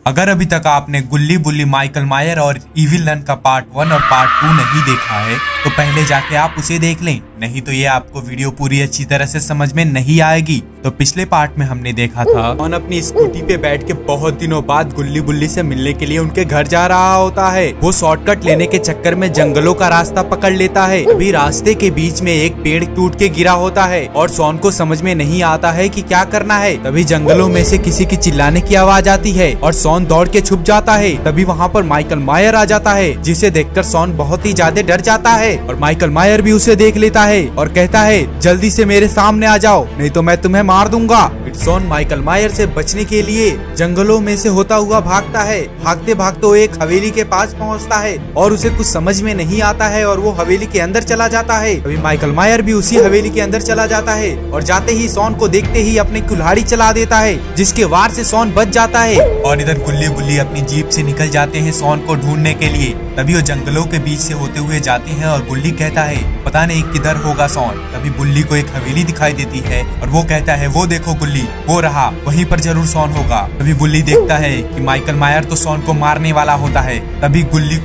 अगर अभी तक आपने गुल्ली बुल्ली माइकल मायर और इविल नन का पार्ट 1 और पार्ट 2 नहीं देखा है तो पहले जाके आप उसे देख लें, नहीं तो ये आपको वीडियो पूरी अच्छी तरह से समझ में नहीं आएगी। तो पिछले पार्ट में हमने देखा था कौन अपनी स्कूटी पे बैठ के बहुत दिनों बाद गुल्ली बुल्ली से मिलने के लिए उनके घर जा रहा होता है। वो शॉर्टकट लेने के चक्कर में जंगलों का रास्ता पकड़ लेता है। अभी रास्ते के बीच में एक पेड़ टूट के गिरा होता है और सॉन को समझ में नहीं आता है कि क्या करना है। तभी जंगलों में से किसी की चिल्लाने की आवाज आती है और सॉन दौड़ के छुप जाता है। तभी वहाँ पर माइकल मायर आ जाता है, जिसे देखकर सॉन बहुत ही ज्यादा डर जाता है और माइकल मायर भी उसे देख लेता है और कहता है जल्दी से मेरे सामने आ जाओ, नहीं तो मैं तुम्हें मार दूंगा। फिर सॉन माइकल मायर से बचने के लिए जंगलों में से होता हुआ भागता है। भागते भागते वो एक हवेली के पास पहुंचता है और उसे कुछ समझ में नहीं आता है और वो हवेली के अंदर चला जाता है। अभी माइकल मायर भी उसी हवेली के अंदर चला जाता है और जाते ही सॉन को देखते ही अपनी कुल्हाड़ी चला देता है, जिसके वार से सॉन बच जाता है। और इधर गुल्ली बुल्ली अपनी जीप से निकल जाते हैं सॉन को ढूंढने के लिए। तभी वो जंगलों के बीच से होते हुए जाते हैं और गुल्ली कहता है पता नहीं किधर होगा सॉन। तभी बुल्ली को एक हवेली दिखाई देती है और वो कहता है वो देखो गुल्ली, वो रहा, वहीं पर जरूर सॉन होगा। तभी बुल्ली देखता है कि माइकल मायर तो सॉन को मारने वाला होता है। तभी गुल्ली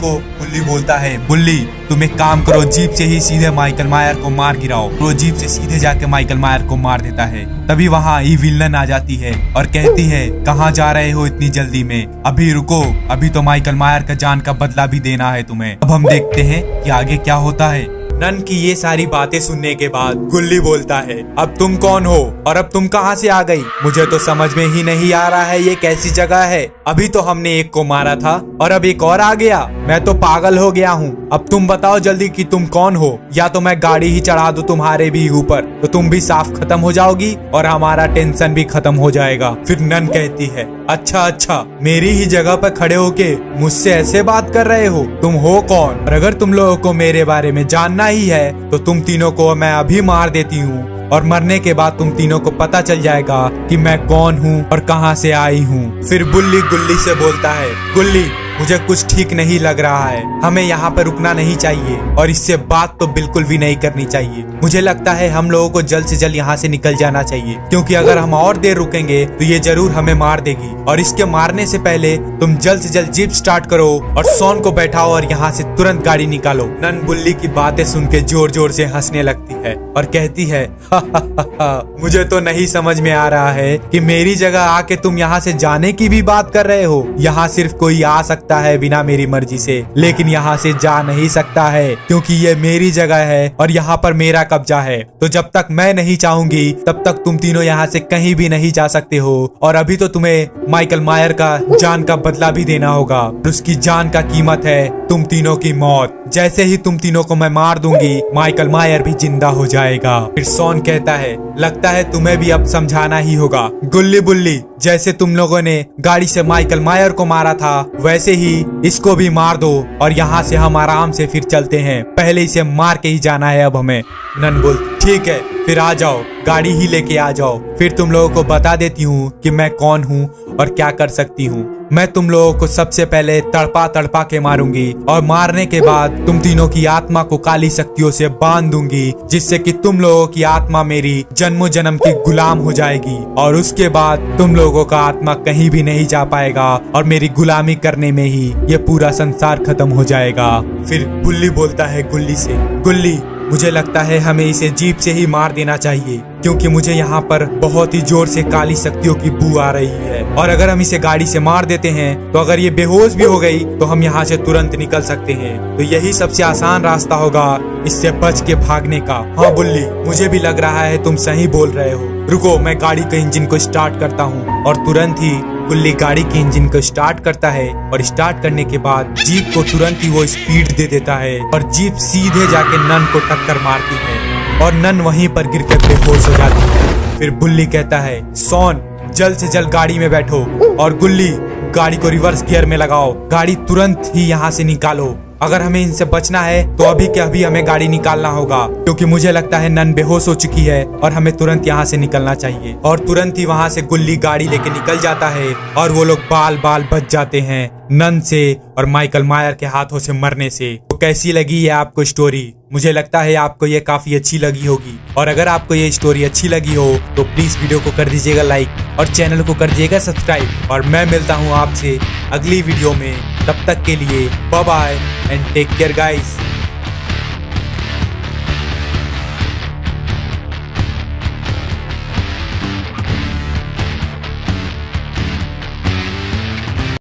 बोलता है बुल्ली तुम एक काम करो, जीप से ही सीधे माइकल मायर को मार गिराओ। तो वो जीप से सीधे जाके माइकल मायर को मार देता है। तभी वहाँ इविल नन आ जाती है और कहती है कहाँ जा रहे हो इतनी जल्दी में, अभी रुको, अभी तो माइकल मायर का जान का बदला भी देना है तुम्हें। अब हम देखते हैं कि आगे क्या होता है। नन की ये सारी बातें सुनने के बाद गुल्ली बोलता है अब तुम कौन हो और अब तुम कहाँ से आ गई, मुझे तो समझ में ही नहीं आ रहा है ये कैसी जगह है। अभी तो हमने एक को मारा था और अब एक और आ गया, मैं तो पागल हो गया हूँ। अब तुम बताओ जल्दी कि तुम कौन हो, या तो मैं गाड़ी ही चढ़ा दूं तुम्हारे भी ऊपर तो तुम भी साफ खत्म हो जाओगी और हमारा टेंशन भी खत्म हो जाएगा। फिर नन कहती है अच्छा मेरी ही जगह पर खड़े होके मुझसे ऐसे बात कर रहे हो, तुम हो कौन? और अगर तुम लोगों को मेरे बारे में जानना ही है तो तुम तीनों को मैं अभी मार देती हूँ और मरने के बाद तुम तीनों को पता चल जाएगा कि मैं कौन हूँ और कहाँ से आई हूँ। फिर बुल्ली गुल्ली से बोलता है गुल्ली मुझे कुछ ठीक नहीं लग रहा है, हमें यहाँ पर रुकना नहीं चाहिए और इससे बात तो बिल्कुल भी नहीं करनी चाहिए। मुझे लगता है हम लोगों को जल्द से जल्द यहाँ से निकल जाना चाहिए, क्योंकि अगर हम और देर रुकेंगे तो ये जरूर हमें मार देगी। और इसके मारने से पहले तुम जल्द से जल्द जीप स्टार्ट करो और सॉन को बैठाओ और यहाँ से तुरंत गाड़ी निकालो। नन बुल्ली की बातें सुन के जोर जोर से हंसने लगती है और कहती है मुझे तो नहीं समझ में आ रहा है कि मेरी जगह आके तुम यहाँ से जाने की भी बात कर रहे हो। यहाँ सिर्फ कोई आ सकता है बिना मेरी मर्जी से, लेकिन यहाँ से जा नहीं सकता है क्योंकि ये मेरी जगह है और यहाँ पर मेरा कब्जा है। तो जब तक मैं नहीं चाहूंगी तब तक तुम तीनों यहाँ से कहीं भी नहीं जा सकते हो। और अभी तो तुम्हें माइकल मायर का जान का बदला भी देना होगा, उसकी जान का कीमत है तुम तीनों की मौत। जैसे ही तुम तीनों को मैं मार दूंगी माइकल मायर भी जिंदा हो जाएगा। फिर सॉन कहता है लगता है तुम्हें भी अब समझाना ही होगा गुल्ली बुल्ली, जैसे तुम लोगों ने गाड़ी से माइकल मायर को मारा था वैसे ही इसको भी मार दो और यहाँ से हम आराम से फिर चलते हैं, पहले इसे मार के ही जाना है अब हमें। नन बोल ठीक है फिर आ जाओ, गाड़ी ही लेके आ जाओ, फिर तुम लोगों को बता देती हूँ कि मैं कौन हूँ और क्या कर सकती हूँ। मैं तुम लोगों को सबसे पहले तड़पा तड़पा के मारूंगी और मारने के बाद तुम तीनों की आत्मा को काली शक्तियों से बांध दूंगी, जिससे कि तुम लोगों की आत्मा मेरी जन्मों जन्म की गुलाम हो जाएगी और उसके बाद तुम लोगों का आत्मा कहीं भी नहीं जा पाएगा और मेरी गुलामी करने में ही ये पूरा संसार खत्म हो जाएगा। फिर बुल्ली बोलता है गुल्ली से गुल्ली मुझे लगता है हमें इसे जीप से ही मार देना चाहिए, क्योंकि मुझे यहाँ पर बहुत ही जोर से काली शक्तियों की बू आ रही है और अगर हम इसे गाड़ी से मार देते हैं तो अगर ये बेहोश भी हो गई तो हम यहाँ से तुरंत निकल सकते हैं। तो यही सबसे आसान रास्ता होगा इससे बच के भागने का। हाँ बुल्ली मुझे भी लग रहा है तुम सही बोल रहे हो, रुको मैं गाड़ी के इंजन को स्टार्ट करता हूँ। और तुरंत ही गुल्ली गाड़ी के इंजन को स्टार्ट करता है और स्टार्ट करने के बाद जीप को तुरंत ही वो स्पीड दे देता है और जीप सीधे जाके नन को टक्कर मारती है और नन वहीं पर गिर के बेहोश हो जाती है। फिर बुल्ली कहता है सॉन जल्द से जल्द गाड़ी में बैठो और गुल्ली गाड़ी को रिवर्स गियर में लगाओ, गाड़ी तुरंत ही यहाँ से निकालो। अगर हमें इनसे बचना है तो अभी के अभी हमें गाड़ी निकालना होगा, क्योंकि मुझे लगता है नन बेहोश हो चुकी है और हमें तुरंत यहाँ से निकलना चाहिए। और तुरंत ही वहाँ से गुल्ली गाड़ी लेके निकल जाता है और वो लोग बाल बाल बच जाते हैं नन से और माइकल मायर के हाथों से मरने से। तो कैसी लगी है आपको स्टोरी? मुझे लगता है आपको ये काफी अच्छी लगी होगी, और अगर आपको ये स्टोरी अच्छी लगी हो तो प्लीज वीडियो को कर दीजिएगा लाइक और चैनल को कर दीजिएगा सब्सक्राइब। और मैं मिलता हूँ आपसे अगली वीडियो में, तब तक के लिए bye bye and take care guys.